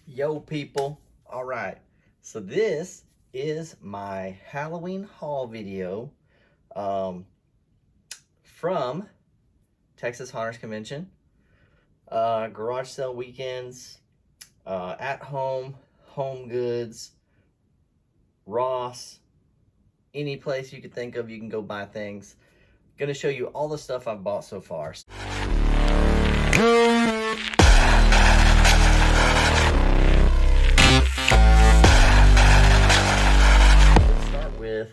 Yo, people. All right. So this is my Halloween haul video um, from Texas Haunters Convention, garage sale weekends, at home, home goods, Ross, any place you could think of, you can go buy things. Gonna show you all the stuff I've bought so far. With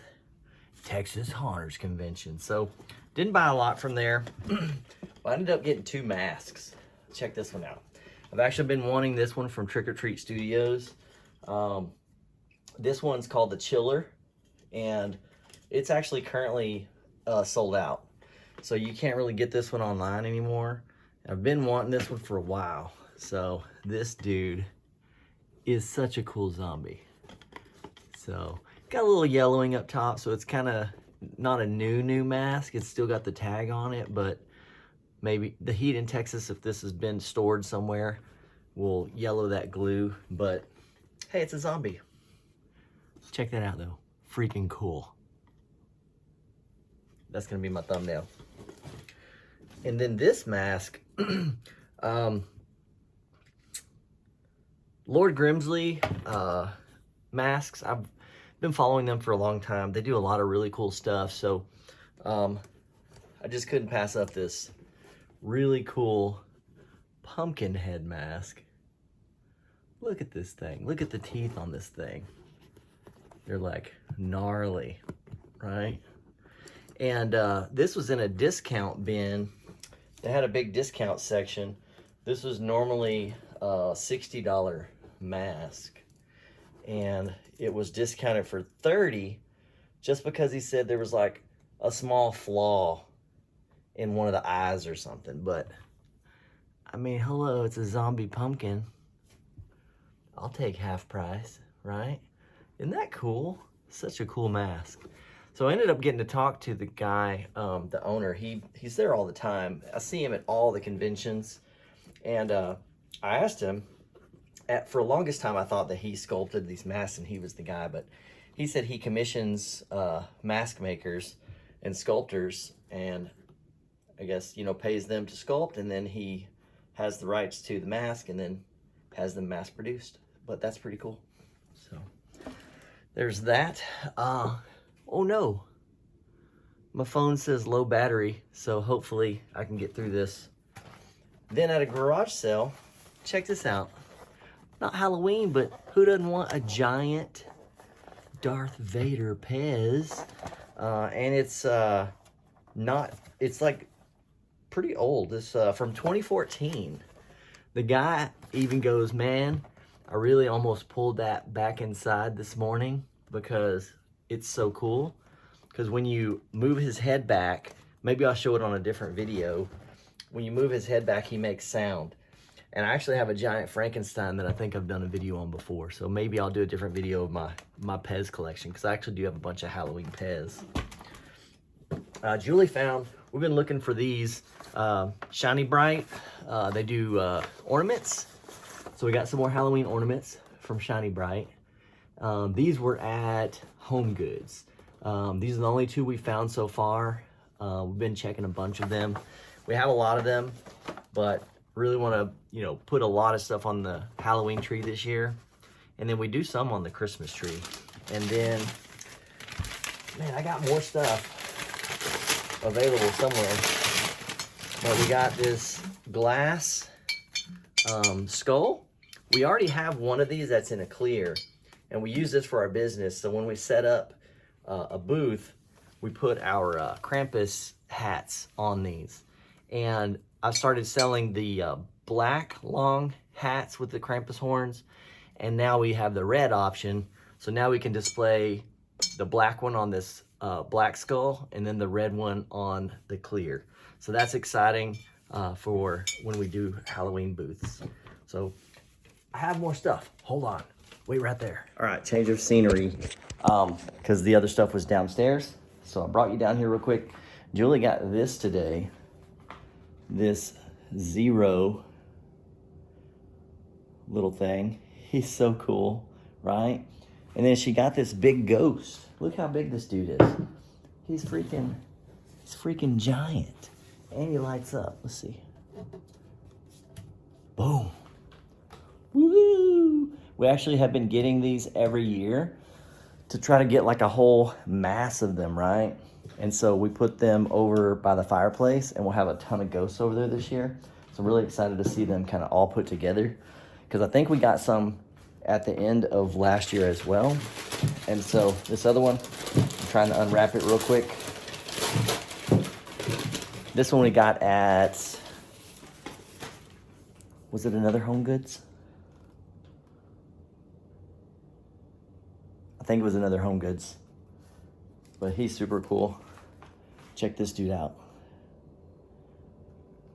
Texas Haunters Convention. So didn't buy a lot from there. I ended up getting 2 masks. Check this one out. I've actually been wanting this one from Trick or Treat Studios. This one's called the Chiller, and it's actually currently sold out. So you can't really get this one online anymore. I've been wanting this one for a while. So this dude is such a cool zombie. So got a little yellowing up top, so it's kind of not a new mask. It's still got the tag on it, but maybe the heat in Texas, if this has been stored somewhere, will yellow that glue. But hey, it's a zombie. Check that out though. Freaking cool. That's gonna be my thumbnail. And then this mask, Lord Grimsley masks. I've been following them for a long time. They do a lot of really cool stuff. So I just couldn't pass up this really cool pumpkin head mask. Look at this thing. Look at the teeth on this thing. They're like gnarly, right? And this was in a discount bin. They had a big discount section. This was normally a $60 mask, and it was discounted for $30 just because he said there was like a small flaw in one of the eyes or something. But I mean, hello, it's a zombie pumpkin. I'll take half price, right? Isn't that cool? Such a cool mask. So I ended up getting to talk to the guy, the owner. He's there all the time. I see him at all the conventions. And I asked him, for the longest time I thought that he sculpted these masks and he was the guy, but he said he commissions mask makers and sculptors, and I guess, you know, pays them to sculpt, and then he has the rights to the mask and then has them mass produced. But that's pretty cool. So there's that. Oh no, my phone says low battery, so hopefully I can get through this. Then at a garage sale, check this out. Not Halloween, but who doesn't want a giant Darth Vader Pez? And it's it's like pretty old. It's from 2014. The guy even goes, man, I really almost pulled that back inside this morning because it's so cool. Because when you move his head back, maybe I'll show it on a different video. When you move his head back, he makes sound. And I actually have a giant Frankenstein that I think I've done a video on before. So maybe I'll do a different video of my Pez collection, because I actually do have a bunch of Halloween Pez. Julie found, we've been looking for these Shiny Bright. They do ornaments. So we got some more Halloween ornaments from Shiny Bright. These were at Home Goods. These are the only 2 we found so far. We've been checking a bunch of them. We have a lot of them, but really want to, you know, put a lot of stuff on the Halloween tree this year. And then we do some on the Christmas tree. And then, man, I got more stuff available somewhere. But we got this glass skull. We already have one of these that's in a clear, and we use this for our business. So when we set up a booth, we put our Krampus hats on these. And I've started selling the black long hats with the Krampus horns, and now we have the red option. So now we can display the black one on this black skull, and then the red one on the clear. So that's exciting for when we do Halloween booths. So I have more stuff. Hold on. Wait right there. All right, change of scenery, because the other stuff was downstairs. So I brought you down here real quick. Julie got this today. This Zero little thing. He's so cool, right? And then she got this big ghost. Look how big this dude is. He's freaking giant. And he lights up. Let's see. Boom. Woo! We actually have been getting these every year to try to get like a whole mass of them, right? And so we put them over by the fireplace, and we'll have a ton of ghosts over there this year. So I'm really excited to see them kind of all put together, because I think we got some at the end of last year as well. And so this other one, I'm trying to unwrap it real quick. This one we got at, was it another Home Goods? I think it was another Home Goods. But he's super cool. Check this dude out.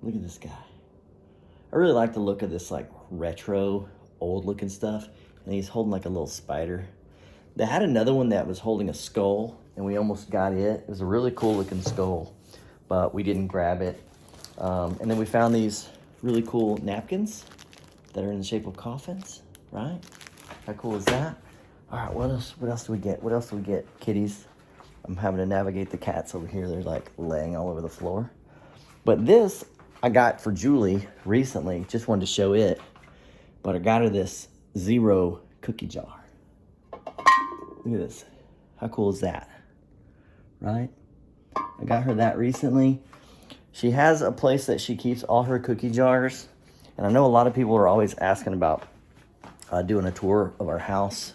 Look at this guy. I really like the look of this like retro, old looking stuff. And he's holding like a little spider. They had another one that was holding a skull, and we almost got it. It was a really cool looking skull, but we didn't grab it. And then we found these really cool napkins that are in the shape of coffins, right? How cool is that? All right, what else do we get? What else do we get, kitties? I'm having to navigate the cats over here. They're like laying all over the floor. But this I got for Julie recently. Just wanted to show it. But I got her this Zero cookie jar. Look at this. How cool is that? Right? I got her that recently. She has a place that she keeps all her cookie jars. And I know a lot of people are always asking about doing a tour of our house.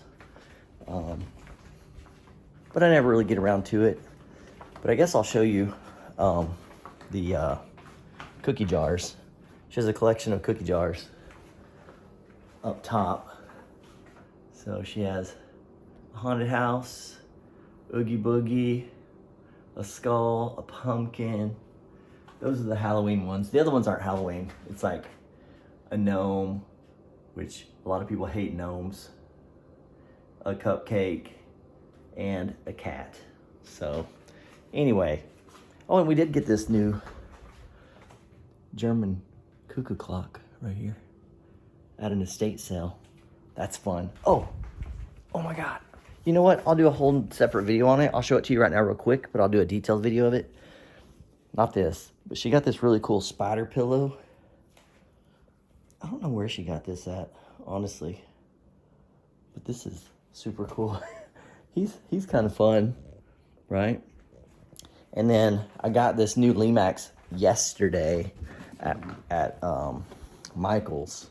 But I never really get around to it. But I guess I'll show you the cookie jars. She has a collection of cookie jars up top. So she has a haunted house, Oogie Boogie, a skull, a pumpkin. Those are the Halloween ones. The other ones aren't Halloween. It's like a gnome, which a lot of people hate gnomes, a cupcake, and a cat. So anyway, oh, and we did get this new German cuckoo clock right here at an estate sale. That's fun. Oh my God. You know what? I'll do a whole separate video on it. I'll show it to you right now real quick, but I'll do a detailed video of it. Not this, but she got this really cool spider pillow. I don't know where she got this at, honestly, but this is super cool. He's kind of fun, right? And then I got this new Limax yesterday at Michael's.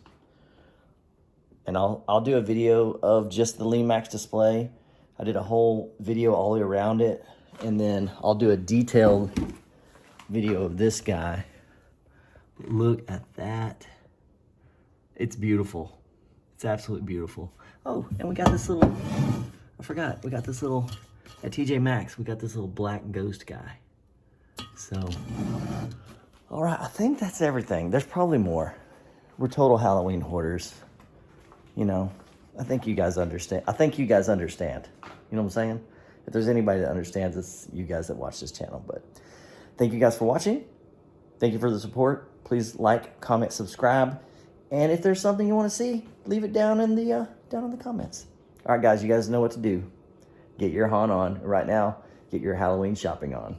And I'll do a video of just the Limax display. I did a whole video all the way around it. And then I'll do a detailed video of this guy. Look at that. It's beautiful. It's absolutely beautiful. Oh, and we got this little, I forgot, we got this little, at TJ Maxx, we got this little black ghost guy. So, all right, I think that's everything. There's probably more. We're total Halloween hoarders. You know, I think you guys understand. You know what I'm saying? If there's anybody that understands, it's you guys that watch this channel. But thank you guys for watching. Thank you for the support. Please like, comment, subscribe. And if there's something you want to see, leave it down in the comments. All right, guys, you guys know what to do. Get your haunt on. Right now, get your Halloween shopping on.